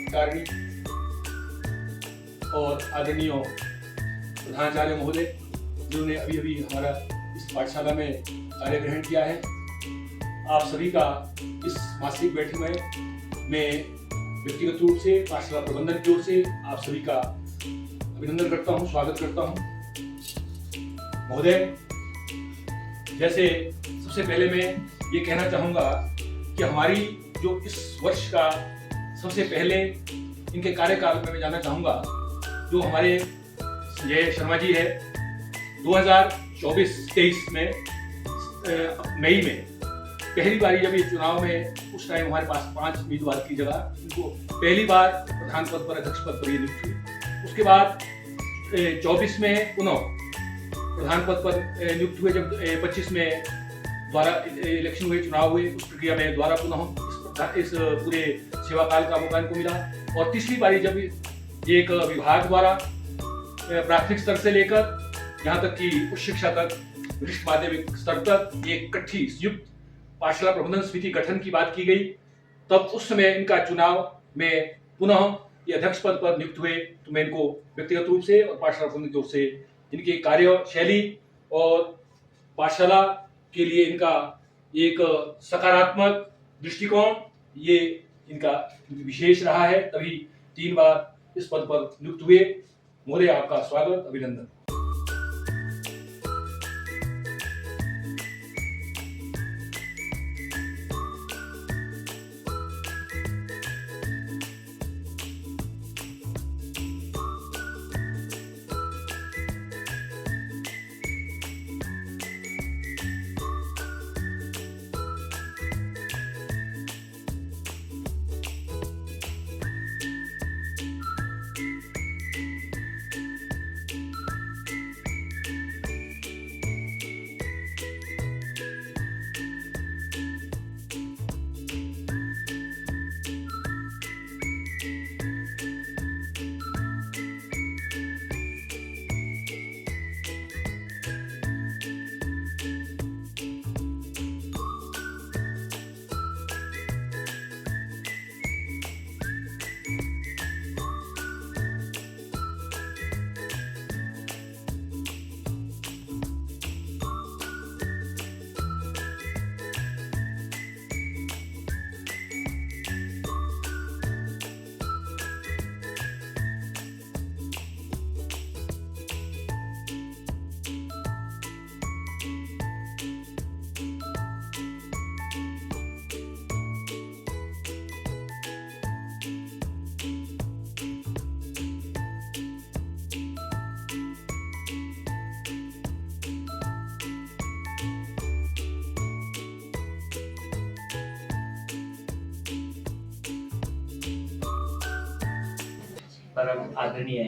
कार्यकारिणी और आदरणीय प्रधानाचार्य महोदय जिन्होंने अभी अभी हमारा इस पाठशाला में कार्य ग्रहण किया है, आप सभी का इस मासिक बैठक में मैं व्यक्तिगत रूप से पाठशाला प्रबंधन की ओर से आप सभी का अभिनंदन करता हूं, स्वागत करता हूं। महोदय, जैसे सबसे पहले मैं ये कहना चाहूँगा कि हमारी जो इस वर्ष का सबसे पहले इनके कार्यकाल में मैं जानना चाहूँगा, जो हमारे संजय शर्मा जी है 2024-23 में मई में पहली बारी जब ये चुनाव में उस टाइम हमारे पास 5 उम्मीदवार की जगह इनको पहली बार प्रधान पद पर, अध्यक्ष पद पर ये नियुक्त हुए। उसके बाद 24 में पुनः प्रधान पद पर नियुक्त हुए। जब 25 में द्वारा इलेक्शन हुए, चुनाव हुए, उस प्रक्रिया में द्वारा पुनः इस पूरे सेवा काल का मौका इनको मिला। और तीसरी बारी जब एक विभाग द्वारा प्राथमिक स्तर से लेकर यहाँ तक कि उच्च शिक्षा तक, वरिष्ठ माध्यमिक स्तर तक एक इकट्ठी संयुक्त पाठशाला प्रबंधन समिति गठन की बात की गई, तब उस समय इनका चुनाव में पुनः ये अध्यक्ष पद पर नियुक्त हुए। तो मैं इनको व्यक्तिगत रूप से और पाठशाला प्रबंधन की ओर से इनकी कार्यशैली और पाठशाला के लिए इनका एक सकारात्मक दृष्टिकोण, ये इनका विशेष रहा है, तभी 3 बार इस पद पर नियुक्त हुए। महोदय, आपका स्वागत, अभिनंदन। परम आदरणीय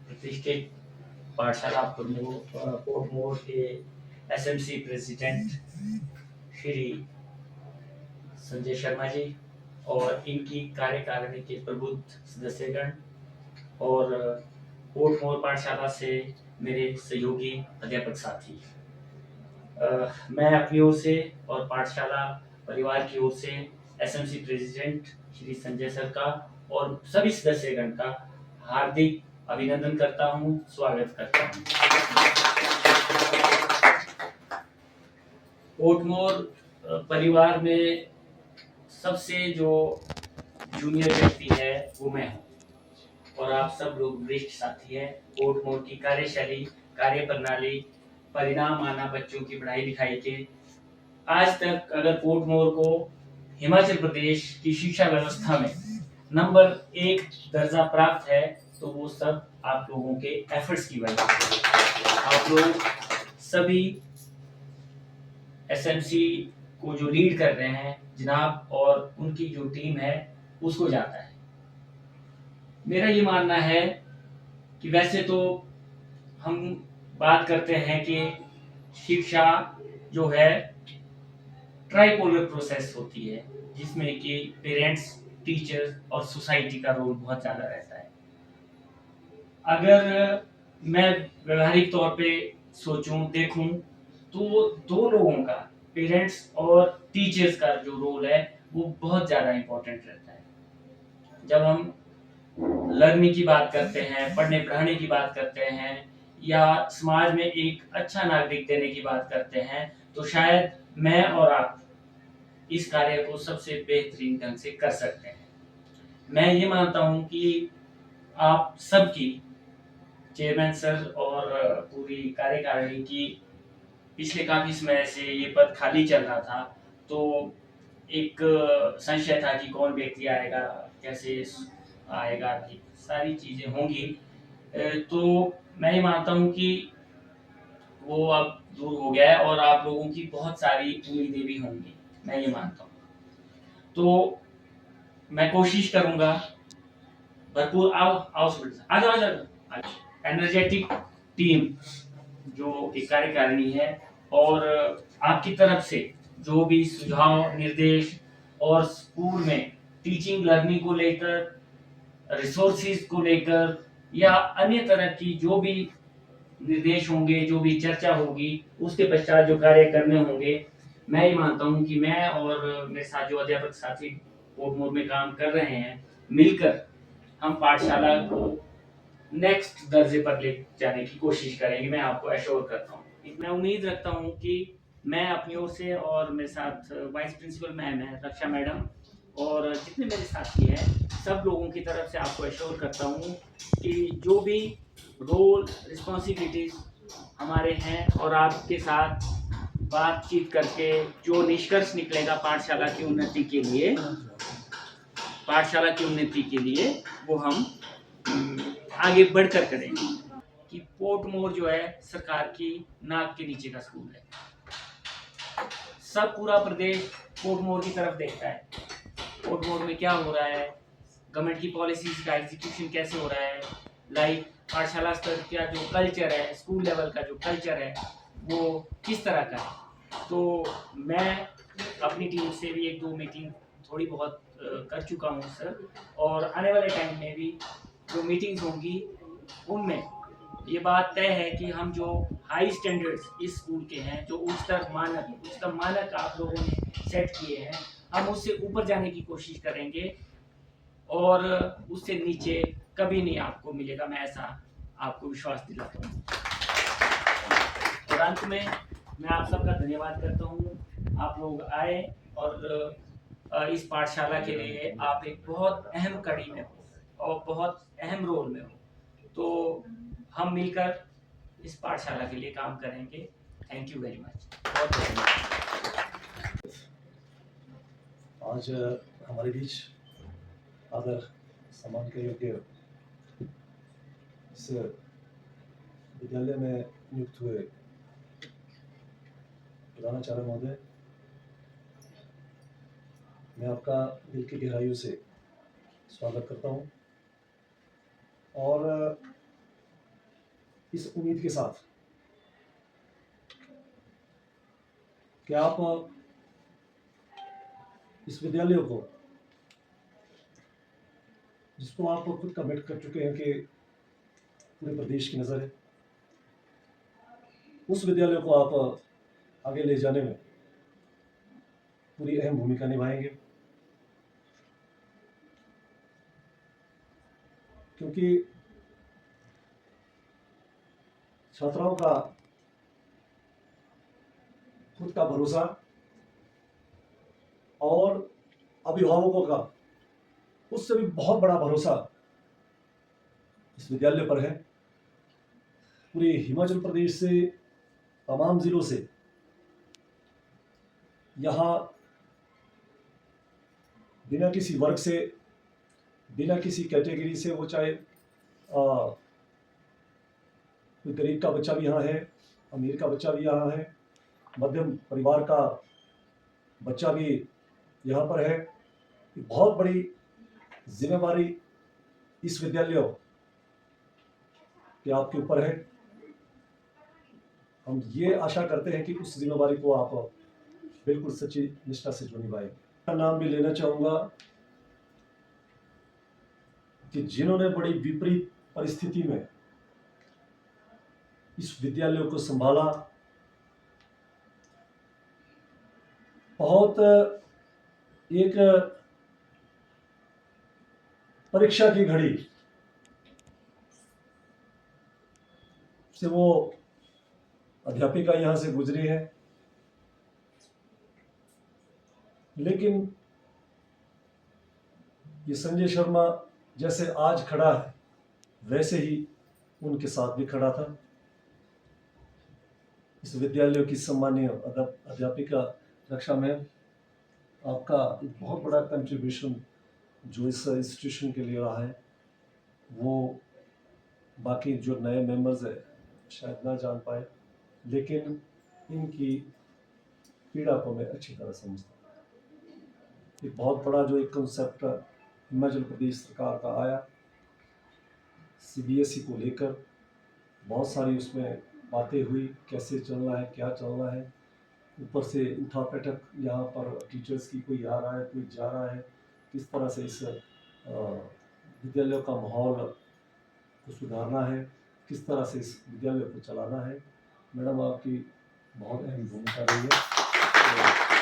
प्रतिष्ठित पाठशाला पोर्टमोर के एसएमसी प्रेसिडेंट श्री संजय शर्मा जी और इनकी कार्यकारिणी के प्रबुद्ध सदस्यगण और पोर्टमोर पाठशाला से मेरे सहयोगी अध्यापक साथी, मैं अपनी ओर से और पाठशाला परिवार की ओर से SMC president Shri Sanjay sir का और सभी सदस्यगण का हार्दिक अभिनंदन करता हूं, स्वागत करता हूं। पोर्टमोर परिवार में सबसे जो जूनियर व्यक्ति है वो मैं हूं और आप सब लोग वरिष्ठ साथी हैं। पोर्टमोर की कार्यशैली, कार्य प्रणाली, परिणाम आना बच्चों की पढ़ाई लिखाई के, आज तक अगर पोर्टमोर को हिमाचल प्रदेश की शिक्षा व्यवस्था में नंबर 1 दर्जा प्राप्त है तो वो सब आप लोगों के एफर्ट्स की वजह से। आप लोग सभी एसएमसी को जो लीड कर रहे हैं जनाब और उनकी जो टीम है उसको जाता है। मेरा ये मानना है कि वैसे तो हम बात करते हैं कि शिक्षा जो है ट्राइपोलर प्रोसेस होती है, जिसमें कि पेरेंट्स, टीचर्स और सोसाइटी का रोल बहुत ज़्यादा रहता है। अगर मैं व्यवहारिक तौर पे सोचूं, देखूं, तो दो लोगों का, पेरेंट्स और टीचर्स का जो रोल है वो बहुत ज़्यादा इम्पोर्टेंट रहता है। जब हम लर्निंग की बात करते हैं, पढ़ने पढ़ाने की बात करते हैं, या समाज में एक अच्छा नागरिक देने की बात करते हैं, तो शायद मैं और आप इस कार्य को सबसे बेहतरीन ढंग से कर सकते हैं। मैं ये मानता हूँ कि आप सबकी, चेयरमैन सर और पूरी कार्यकारिणी की, पिछले काफी समय से ये पद खाली चल रहा था, तो एक संशय था कि कौन व्यक्ति आएगा, कैसे आएगा, कि सारी चीजें होंगी। तो मैं ये मानता हूँ कि वो अब दूर हो गया है और आप लोगों की बहुत सारी उम्मीदें भी होंगी, मैं ये मानता हूँ। तो मैं कोशिश करूंगा भरपूर। आओ आओ आ जाओ आ जाओ। एनर्जेटिक टीम जो एक कार्यकारिणी है, और आपकी तरफ से जो भी सुझाव निर्देश, और स्कूल में टीचिंग लर्निंग को लेकर, रिसोर्सेज को लेकर, या अन्य तरह की जो भी निर्देश होंगे, जो भी चर्चा होगी, उसके पश्चात जो कार्य करने होंगे, मैं ये मानता हूँ कि मैं और मेरे साथ जो अध्यापक साथी पोर्टमोर में काम कर रहे हैं, मिलकर हम पाठशाला को नेक्स्ट दर्जे पर ले जाने की कोशिश करेंगे। मैं आपको एश्योर करता हूँ। मैं उम्मीद रखता हूँ कि मैं अपनी ओर से, और मेरे साथ वाइस प्रिंसिपल मैम है, रक्षा मैडम, और जितने मेरे साथी हैं, सब लोगों की तरफ से आपको एश्योर करता हूँ कि जो भी रोल रिस्पॉन्सिबिलिटीज हमारे हैं, और आपके साथ बातचीत करके जो निष्कर्ष निकलेगा पाठशाला की उन्नति के लिए, वो हम आगे बढ़कर करेंगे। कि पोर्टमोर जो है सरकार की नाक के नीचे का स्कूल है। सब पूरा प्रदेश पोर्टमोर की तरफ देखता है, पोर्टमोर में क्या हो रहा है, गवर्नमेंट की पॉलिसीज का एग्जीक्यूशन कैसे हो रहा है, लाइक पाठशाला स्तर का जो कल्चर है, स्कूल लेवल का जो कल्चर है, वो किस तरह का है। तो मैं अपनी टीम से भी 1-2 मीटिंग थोड़ी बहुत कर चुका हूँ सर, और आने वाले टाइम में भी जो मीटिंग्स होंगी, उनमें ये बात तय है कि हम जो हाई स्टैंडर्ड्स इस स्कूल के हैं, जो उच्चतम मानक आप लोगों ने सेट किए हैं, हम उससे ऊपर जाने की कोशिश करेंगे, और उससे नीचे कभी नहीं आपको मिलेगा, मैं ऐसा आपको विश्वास दिलाता हूँ। और अंत में मैं आप सबका धन्यवाद करता हूँ, आप लोग आए, और इस पाठशाला के लिए आप एक बहुत अहम कड़ी में हो और बहुत अहम रोल में हो, तो हम मिलकर इस पाठशाला के लिए काम करेंगे। Thank you very much. बहुत धन्यवाद। आज हमारे बीच आदर सम्मान के योग्य इस विद्यालय में नियुक्त हुए प्रधानाचार्य महोदय, मैं आपका दिल की गहराइयों से स्वागत करता हूं, और इस उम्मीद के साथ कि आप इस विद्यालय को, जिसको आप खुद कमिट कर चुके हैं कि पूरे प्रदेश की नज़र है, उस विद्यालय को आप आगे ले जाने में पूरी अहम भूमिका निभाएंगे, क्योंकि छात्राओं का खुद का भरोसा और अभिभावकों का उससे भी बहुत बड़ा भरोसा इस विद्यालय पर है। पूरे हिमाचल प्रदेश से, तमाम जिलों से यहाँ बिना किसी वर्ग से, बिना किसी कैटेगरी से, वो चाहे कोई गरीब का बच्चा भी यहाँ है, अमीर का बच्चा भी यहाँ है, मध्यम परिवार का बच्चा भी यहाँ पर है। बहुत बड़ी जिम्मेवारी इस विद्यालय के आपके ऊपर है। हम ये आशा करते हैं कि उस जिम्मेवारी को आप बिल्कुल सच्ची निष्ठा से जो निभाएं। नाम भी लेना चाहूँगा कि जिन्होंने बड़ी विपरीत परिस्थिति में इस विद्यालय को संभाला, बहुत एक परीक्षा की घड़ी से वो अध्यापिका यहाँ से गुजरी है, लेकिन ये संजय शर्मा जैसे आज खड़ा है वैसे ही उनके साथ भी खड़ा था। इस विद्यालय की सम्मानीय अध्यापिका रक्षा मैम, आपका एक बहुत बड़ा कंट्रीब्यूशन जो इस इंस्टीट्यूशन के लिए रहा है, वो बाकी जो नए मेंबर्स है शायद ना जान पाए, लेकिन इनकी पीड़ा को मैं अच्छी तरह समझता हूँ। एक बहुत बड़ा जो एक कंसेप्ट हिमाचल प्रदेश सरकार का आया CBSE को लेकर, बहुत सारी उसमें बातें हुई, कैसे चलना है, क्या चलना है। ऊपर से इंथापेटक यहाँ पर टीचर्स की कोई आ रहा है, कोई जा रहा है, किस तरह से इस विद्यालय का माहौल को सुधारना है, किस तरह से इस विद्यालय को चलाना है। मैडम, आपकी बहुत अहम भूमिका रही है।